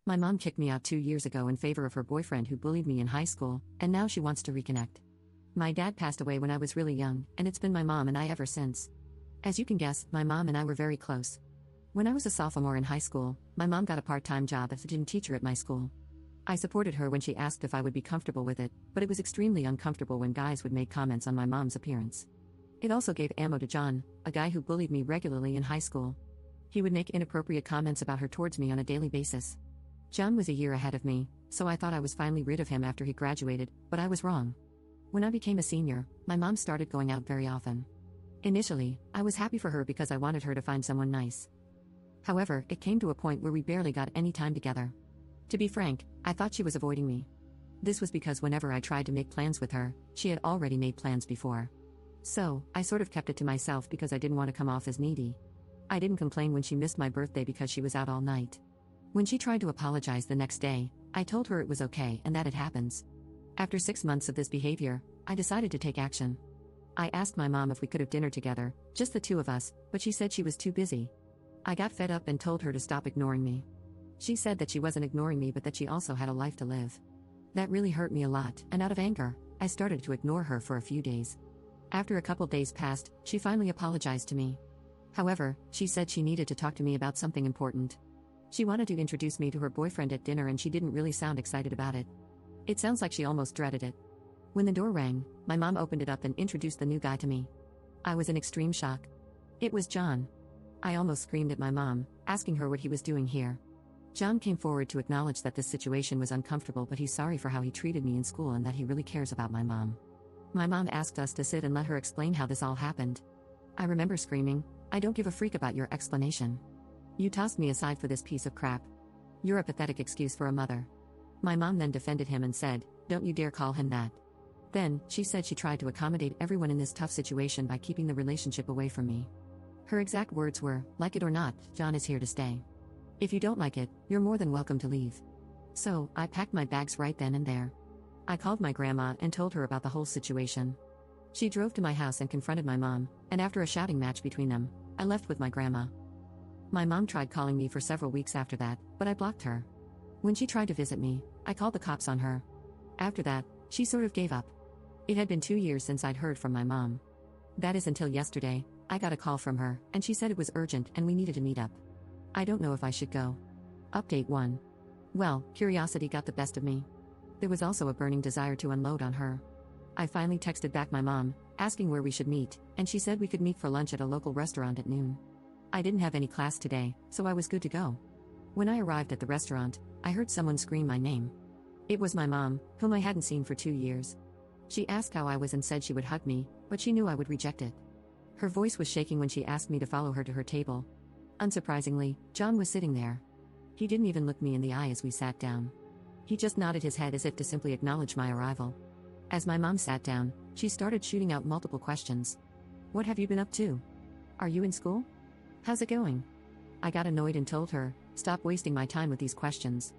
My mom kicked me out 2 years ago in favor of her boyfriend who bullied me in high school, and now she wants to reconnect. My dad passed away when I was really young, and it's been my mom and I ever since. As you can guess, my mom and I were very close. When I was a sophomore in high school, my mom got a part-time job as a gym teacher at my school. I supported her when she asked if I would be comfortable with it, but it was extremely uncomfortable when guys would make comments on my mom's appearance. It also gave ammo to John, a guy who bullied me regularly in high school. He would make inappropriate comments about her towards me on a daily basis. John was a year ahead of me, so I thought I was finally rid of him after he graduated, but I was wrong. When I became a senior, my mom started going out very often. Initially, I was happy for her because I wanted her to find someone nice. However, it came to a point where we barely got any time together. To be frank, I thought she was avoiding me. This was because whenever I tried to make plans with her, she had already made plans before. So, I sort of kept it to myself because I didn't want to come off as needy. I didn't complain when she missed my birthday because she was out all night. When she tried to apologize the next day, I told her it was okay and that it happens. After 6 months of this behavior, I decided to take action. I asked my mom if we could have dinner together, just the two of us, but she said she was too busy. I got fed up and told her to stop ignoring me. She said that she wasn't ignoring me but that she also had a life to live. That really hurt me a lot, and out of anger, I started to ignore her for a few days. After a couple days passed, she finally apologized to me. However, she said she needed to talk to me about something important. She wanted to introduce me to her boyfriend at dinner and she didn't really sound excited about it. It sounds like she almost dreaded it. When the door rang, my mom opened it up and introduced the new guy to me. I was in extreme shock. It was John. I almost screamed at my mom, asking her what he was doing here. John came forward to acknowledge that this situation was uncomfortable but he's sorry for how he treated me in school and that he really cares about my mom. My mom asked us to sit and let her explain how this all happened. I remember screaming, "I don't give a freak about your explanation. You tossed me aside for this piece of crap. You're a pathetic excuse for a mother." My mom then defended him and said, "Don't you dare call him that." Then, she said she tried to accommodate everyone in this tough situation by keeping the relationship away from me. Her exact words were, "Like it or not, John is here to stay. If you don't like it, you're more than welcome to leave." So, I packed my bags right then and there. I called my grandma and told her about the whole situation. She drove to my house and confronted my mom, and after a shouting match between them, I left with my grandma. My mom tried calling me for several weeks after that, but I blocked her. When she tried to visit me, I called the cops on her. After that, she sort of gave up. It had been 2 years since I'd heard from my mom. That is until yesterday, I got a call from her, and she said it was urgent and we needed to meet up. I don't know if I should go. Update 1. Well, curiosity got the best of me. There was also a burning desire to unload on her. I finally texted back my mom, asking where we should meet, and she said we could meet for lunch at a local restaurant at noon. I didn't have any class today, so I was good to go. When I arrived at the restaurant, I heard someone scream my name. It was my mom, whom I hadn't seen for 2 years. She asked how I was and said she would hug me, but she knew I would reject it. Her voice was shaking when she asked me to follow her to her table. Unsurprisingly, John was sitting there. He didn't even look me in the eye as we sat down. He just nodded his head as if to simply acknowledge my arrival. As my mom sat down, she started shooting out multiple questions. "What have you been up to? Are you in school? How's it going?" I got annoyed and told her, "Stop wasting my time with these questions.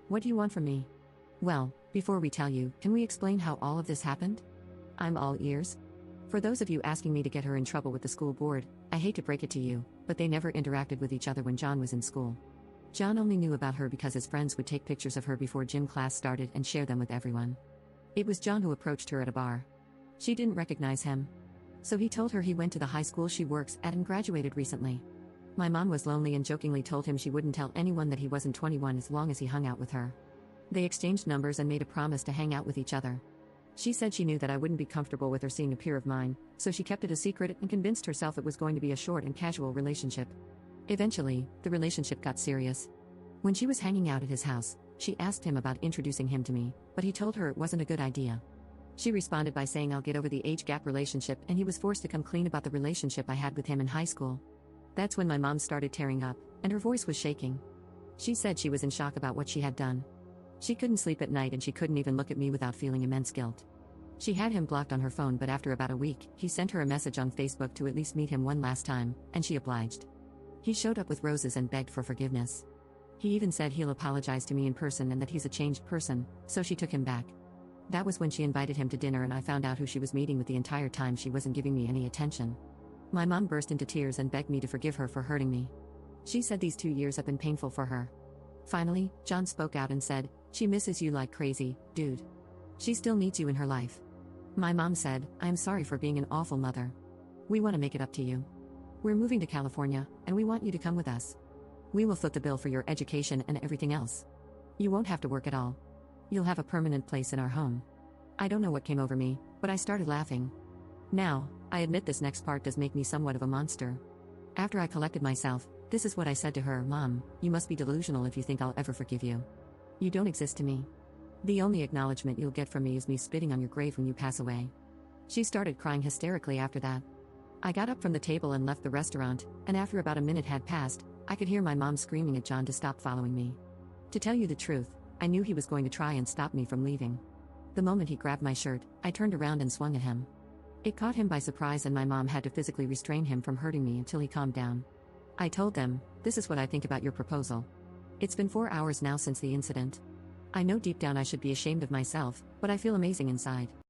What do you want from me?" "Well, before we tell you, can we explain how all of this happened?" "I'm all ears." For those of you asking me to get her in trouble with the school board, I hate to break it to you, but they never interacted with each other when John was in school. John only knew about her because his friends would take pictures of her before gym class started and share them with everyone. It was John who approached her at a bar. She didn't recognize him. So he told her he went to the high school she works at and graduated recently. My mom was lonely and jokingly told him she wouldn't tell anyone that he wasn't 21 as long as he hung out with her. They exchanged numbers and made a promise to hang out with each other. She said she knew that I wouldn't be comfortable with her seeing a peer of mine, so she kept it a secret and convinced herself it was going to be a short and casual relationship. Eventually, the relationship got serious. When she was hanging out at his house, she asked him about introducing him to me, but he told her it wasn't a good idea. She responded by saying I'll get over the age gap relationship, and he was forced to come clean about the relationship I had with him in high school. That's when my mom started tearing up, and her voice was shaking. She said she was in shock about what she had done. She couldn't sleep at night and she couldn't even look at me without feeling immense guilt. She had him blocked on her phone, but after about a week, he sent her a message on Facebook to at least meet him one last time, and she obliged. He showed up with roses and begged for forgiveness. He even said he'll apologize to me in person and that he's a changed person, so she took him back. That was when she invited him to dinner and I found out who she was meeting with the entire time she wasn't giving me any attention. My mom burst into tears and begged me to forgive her for hurting me. She said these 2 years have been painful for her. Finally, John spoke out and said, "She misses you like crazy, dude. She still needs you in her life." My mom said, "I am sorry for being an awful mother. We want to make it up to you. We're moving to California, and we want you to come with us. We will foot the bill for your education and everything else. You won't have to work at all. You'll have a permanent place in our home." I don't know what came over me, but I started laughing. Now, I admit this next part does make me somewhat of a monster. After I collected myself, this is what I said to her: "Mom, you must be delusional if you think I'll ever forgive you. You don't exist to me. The only acknowledgement you'll get from me is me spitting on your grave when you pass away." She started crying hysterically after that. I got up from the table and left the restaurant, and after about a minute had passed, I could hear my mom screaming at John to stop following me. To tell you the truth, I knew he was going to try and stop me from leaving. The moment he grabbed my shirt, I turned around and swung at him. It caught him by surprise, and my mom had to physically restrain him from hurting me until he calmed down. I told them, "This is what I think about your proposal. It's been 4 hours now since the incident. I know deep down I should be ashamed of myself, but I feel amazing inside.